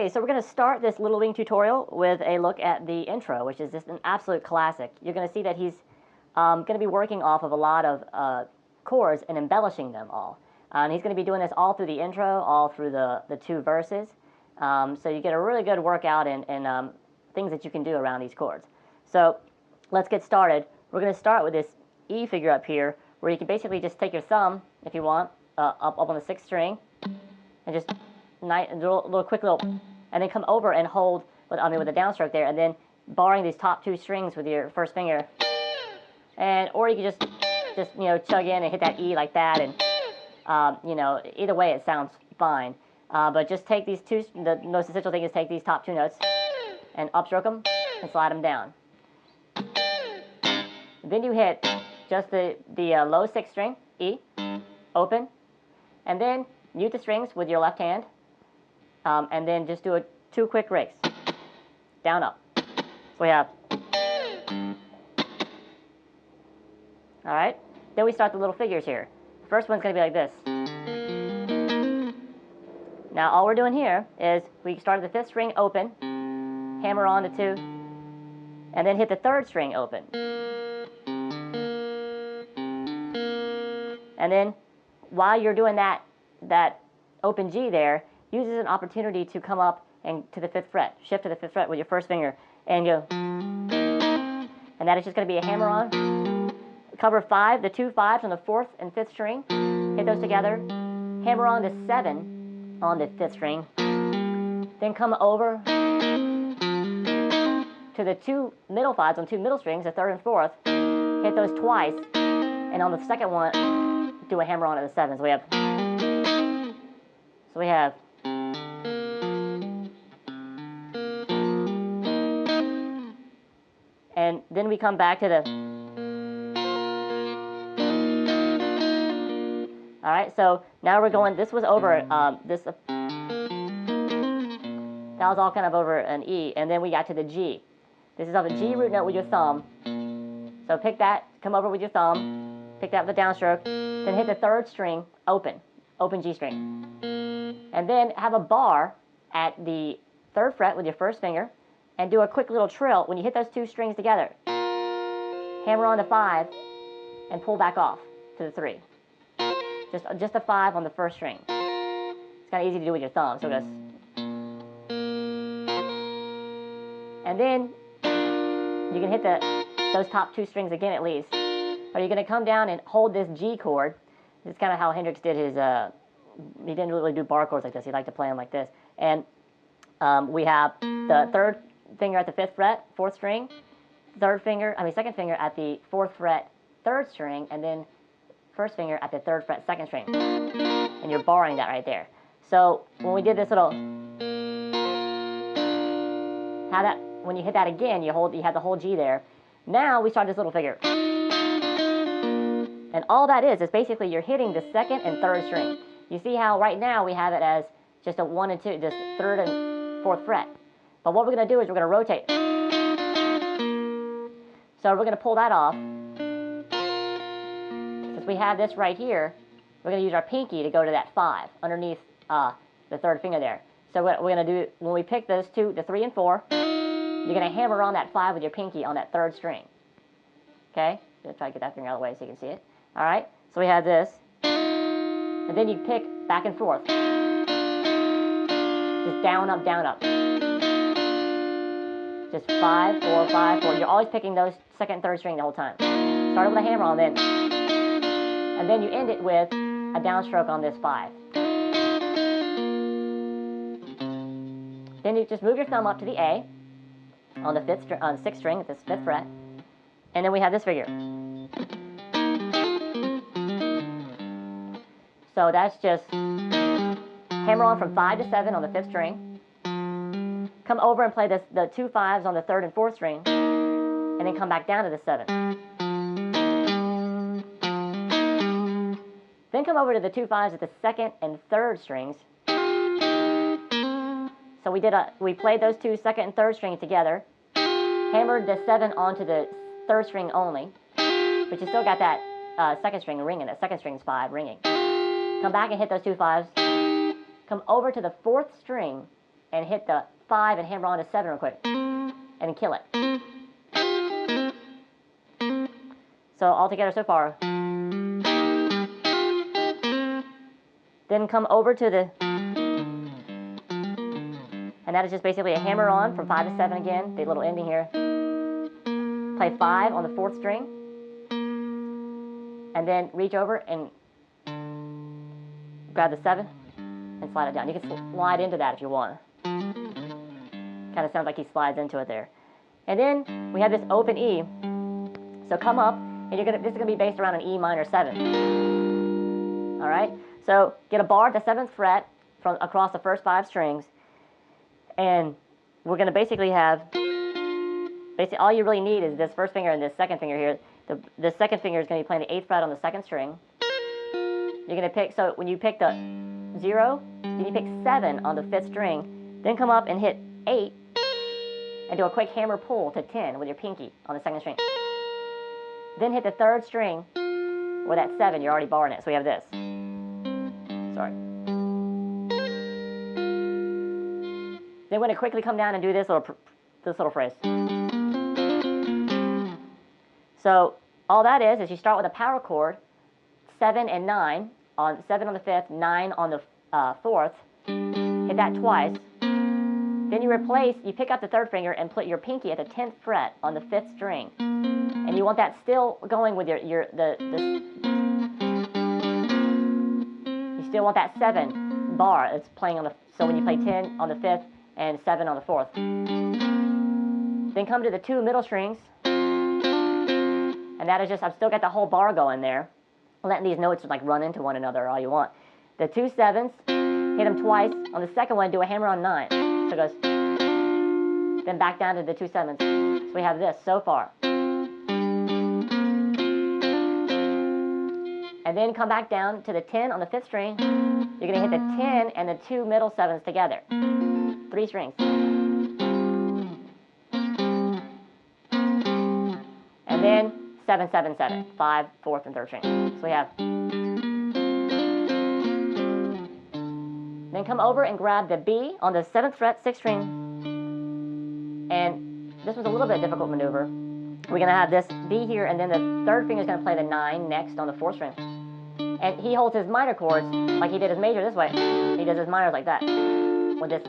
Okay, so we're going to start this Little Wing tutorial with a look at the intro, which is just an absolute classic. You're going to see that he's going to be working off of a lot of chords and embellishing them all. And he's going to be doing this all through the intro, all through the two verses. So you get a really good workout in things that you can do around these chords. So let's get started. We're going to start with this E figure up here, where you can basically just take your thumb, if you want, up on the 6th string, and just do a quick little, and then come over and hold with the downstroke there, and then barring these top 2 strings with your first finger, and or you can just chug in and hit that E like that, and either way it sounds fine. But just take these two. The most essential thing is take these top 2 notes and upstroke them and slide them down. Then you hit just the low 6th string, E, open, and then mute the strings with your left hand, and then just do 2 quick breaks, down, up. So we have, all right. Then we start the little figures here. The first one's going to be like this. Now all we're doing here is we started the 5th string open, hammer on the 2, and then hit the 3rd string open. And then while you're doing that open G there, use it as an opportunity to come up and to the 5th fret, shift to the 5th fret with your first finger, and go. And that is just going to be a hammer on. Cover 5, the 2 5s on the 4th and 5th string, hit those together, hammer on the 7 on the 5th string, then come over to the 2 middle 5s on 2 middle strings, the 3rd and 4th, hit those twice, and on the 2nd one, do a hammer on at the 7th. So we have, and then we come back to the, all right, so now we're going, this was over, that was all kind of over an E, and then we got to the G. This is off a G root note with your thumb. So pick that, come over with your thumb, pick that with the downstroke, then hit the 3rd string, open G string. And then have a bar at the 3rd fret with your first finger, and do a quick little trill. When you hit those 2 strings together, hammer on the 5, and pull back off to the 3. Just a 5 on the 1st string. It's kind of easy to do with your thumb, so just. And then you can hit those top 2 strings again at least. But you're going to come down and hold this G chord. This is kind of how Hendrix did his, he didn't really do bar chords like this. He liked to play them like this. And we have the 3rd finger at the 5th fret, 4th string, 2nd finger at the 4th fret, 3rd string, and then 1st finger at the 3rd fret, 2nd string. And you're barring that right there. So when we did this little, when you hit that again, you have the whole G there. Now we start this little figure. And all that is basically you're hitting the 2nd and 3rd string. You see how right now we have it as just a 1 and 2, just 3rd and 4th fret. But what we're going to do is we're going to rotate. So we're going to pull that off. Since we have this right here, we're going to use our pinky to go to that 5 underneath the 3rd finger there. So what we're going to do, when we pick those 2, the 3 and 4, you're going to hammer on that 5 with your pinky on that 3rd string. Okay? Just try to get that finger out of the way so you can see it. All right? So we have this. And then you pick back and forth. Just down, up, down, up. Just 5, 4, 5, 4. You're always picking those 2nd and 3rd string the whole time. Start with a hammer on then. And then you end it with a downstroke on this 5. Then you just move your thumb up to the A on the 6th string at this 5th fret. And then we have this figure. So that's just hammer on from 5 to 7 on the 5th string. Come over and play the 2 5s on the 3rd and 4th string. And then come back down to the 7th. Then come over to the 2 5s at the 2nd and 3rd strings. So we played those 2 2nd and 3rd strings together. Hammered the 7 onto the 3rd string only. But you still got that 2nd string ringing. That 2nd string's 5 ringing. Come back and hit those 2 5s. Come over to the 4th string and hit the 5 and hammer on the 7 real quick, and kill it. So all together so far. Then come over to the, and that is just basically a hammer on from 5 to 7 again, the little ending here. Play 5 on the 4th string, and then reach over and grab the 7 and slide it down. You can slide into that if you want. Kind of sounds like he slides into it there. And then we have this open E. So come up, and this is gonna be based around an E minor 7. All right. So get a bar at the 7th fret from across the first 5 strings, and we're gonna basically have. Basically, all you really need is this first finger and this second finger here. The second finger is gonna be playing the 8th fret on the 2nd string. You're gonna pick. So when you pick the 0, then you pick 7 on the 5th string. Then come up and hit 8, and do a quick hammer pull to 10 with your pinky on the 2nd string. Then hit the 3rd string with that 7. You're already barring it. So we have this. Sorry. Then we're going to quickly come down and do this little phrase. So all that is you start with a power chord, 7 and 9, on 7 on the 5th, 9 on the 4th. Hit that twice. Then you pick up the 3rd finger and put your pinky at the 10th fret on the 5th string. And you want that still going with you still want that 7 bar that's playing on the, so when you play 10 on the 5th and 7 on the 4th. Then come to the 2 middle strings, and that is just, I've still got the whole bar going there, letting these notes like run into one another all you want. The 2 7s, hit them twice. On the second one, do a hammer on 9. So it goes, then back down to the 2 7s. So we have this so far. And then come back down to the 10 on the 5th string. You're going to hit the 10 and the 2 middle 7s together. 3 strings. And then 7 7 7, 5, 4th and 3rd string. So we have. Then come over and grab the B on the 7th fret, 6th string. And this was a little bit difficult maneuver. We're going to have this B here, and then the 3rd finger is going to play the 9 next on the 4th string. And he holds his minor chords like he did his major this way. He does his minors like that, with this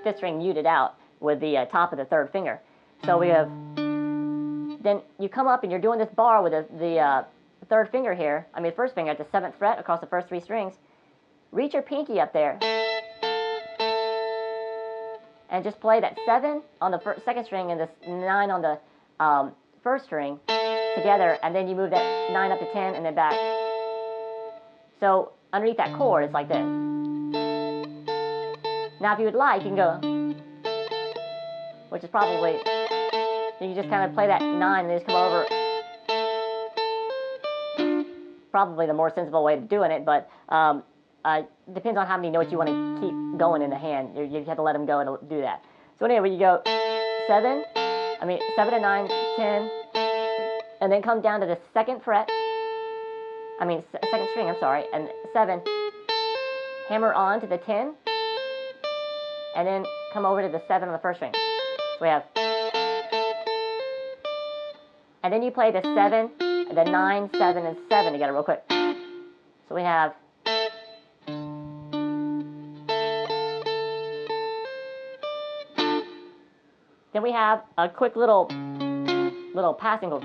5th string muted out with the top of the 3rd finger. So we have, then you come up and you're doing this bar with the 3rd finger here, the 1st finger at the 7th fret across the first 3 strings. Reach your pinky up there and just play that 7 on the 2nd string and the 9 on the 1st string together, and then you move that 9 up to 10 and then back. So underneath that chord, it's like this. Now if you would like, you can go, which is probably, you can just kind of play that 9 and then just come over. Probably the more sensible way of doing it, but depends on how many notes you want to keep going in the hand. You have to let them go and do that. So anyway, you go 7 and 9, 10, and then come down to the 2nd fret. 2nd string, I'm sorry, and 7. Hammer on to the 10, and then come over to the 7 on the 1st string. So we have, and then you play the 7, the 9, 7, and 7 together real quick. So we have. Then we have a quick little passing chord.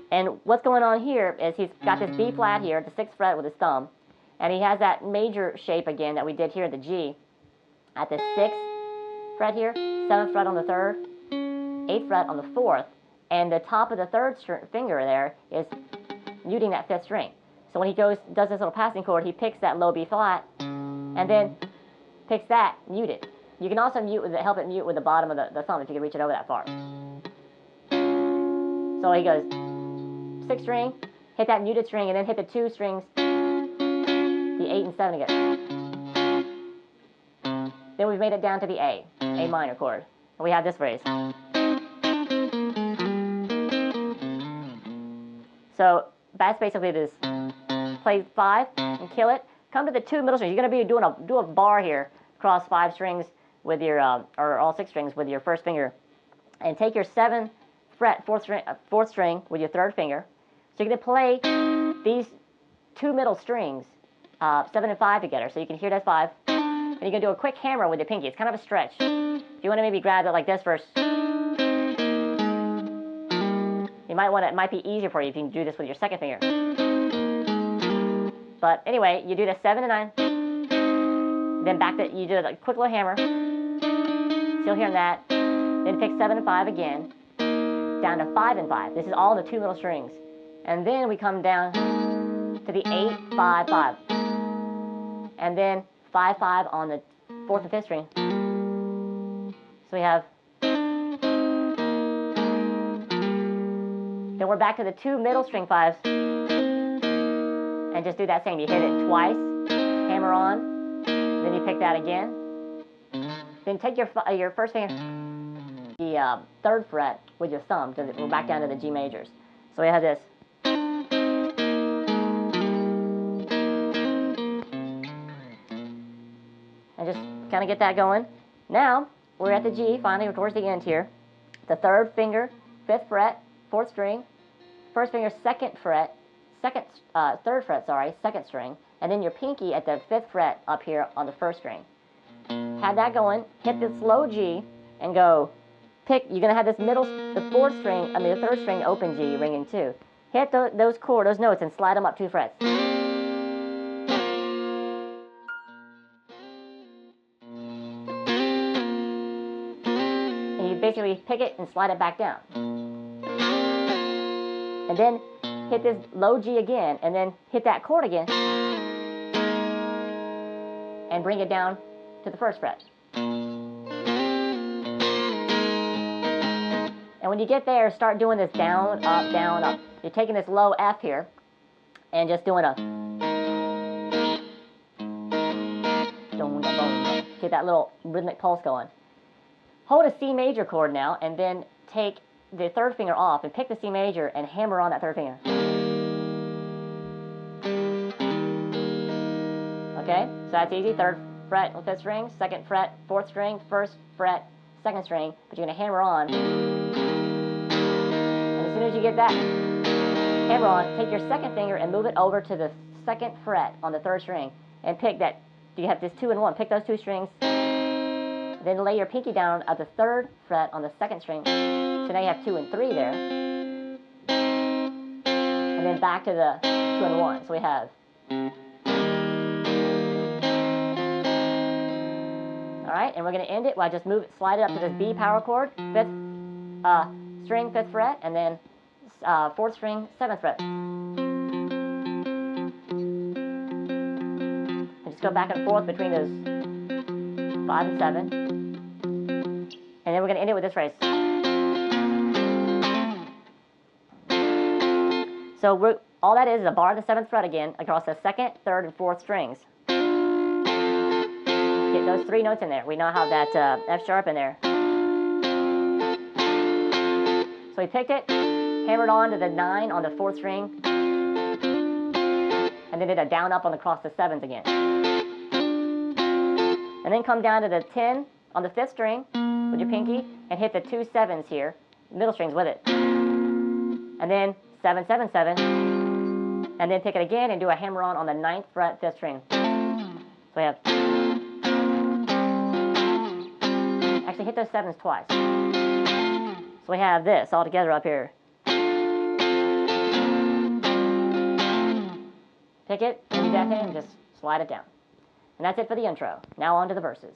And what's going on here is he's got this B flat here at the 6th fret with his thumb, and he has that major shape again that we did here at the G at the 6th fret here, 7th fret on the 3rd, 8th fret on the 4th, and the top of the 3rd finger there is muting that 5th string. So when he does this little passing chord, he picks that low B flat and then picks that muted. You can also help it mute with the bottom of the thumb if you can reach it over that far. So he goes 6th string, hit that muted string, and then hit the 2 strings, the 8 and 7 again. Then we've made it down to the A minor chord. And we have this phrase. So that's basically this. Play 5 and kill it. Come to the 2 middle strings. You're going to be do a bar here across 5 strings with your, or all 6 strings with your first finger, and take your 7th fret, 4th string with your 3rd finger. So you're going to play these 2 middle strings, 7 and 5 together. So you can hear that 5. And you're going to do a quick hammer with your pinky. It's kind of a stretch. If you want to maybe grab it like this first, you might want to, it might be easier for you if you can do this with your 2nd finger. But anyway, you do the 7 and 9. Then back to, you do a quick little hammer. Still hearing that. Then pick 7 and 5 again. Down to 5 and 5. This is all the 2 middle strings. And then we come down to the 8, 5, 5. And then 5, 5 on the 4th and 5th string. So we have, then we're back to the 2 middle string 5s. And just do that same. You hit it twice, hammer on, then you pick that again. Then take your first finger, the 3rd fret with your thumb, because we're back down to the G majors. So we have this. And just kind of get that going. Now, we're at the G, finally, we're towards the end here. The 3rd finger, 5th fret, 4th string, 1st finger, 2nd fret, 3rd fret, sorry, 2nd string, and then your pinky at the 5th fret up here on the 1st string. Have that going, hit this low G, and go, pick, you're going to have this middle, the 4th string, the 3rd string open G ringing too. Hit those notes and slide them up 2 frets. And you basically pick it and slide it back down. And then hit this low G again, and then hit that chord again, and bring it down to the 1st fret. And when you get there, start doing this down, up, down, up. You're taking this low F here, and just doing a, get that little rhythmic pulse going. Hold a C major chord now, and then take the 3rd finger off and pick the C major and hammer on that 3rd finger. Okay, so that's easy. 3rd fret on 5th string, 2nd fret, 4th string, 1st fret, 2nd string, but you're going to hammer on. And as soon as you get that hammer on, take your 2nd finger and move it over to the 2nd fret on the 3rd string and pick that. You have this 2 and 1. Pick those 2 strings. Then lay your pinky down at the 3rd fret on the 2nd string. So now you have 2 and 3 there. And then back to the 2 and 1. So we have. Alright, and we're going to end it by just slide it up to this B power chord, 5th string, 5th fret, and then 4th string, 7th fret. And just go back and forth between those 5 and 7. And then we're going to end it with this phrase. So all that is a bar of the 7th fret again across the 2nd, 3rd, and 4th strings. Get those 3 notes in there. We now have that F sharp in there. So we picked it, hammered on to the 9 on the 4th string, and then did a down up across the 7s again. And then come down to the 10 on the 5th string with your pinky and hit the 2 7s here, middle strings with it. And then 7, 7, 7, and then pick it again and do a hammer on the 9th fret, 5th string. So we have, actually hit those 7s twice. So we have this all together up here. Pick it, and do that thing, and just slide it down. And that's it for the intro. Now on to the verses.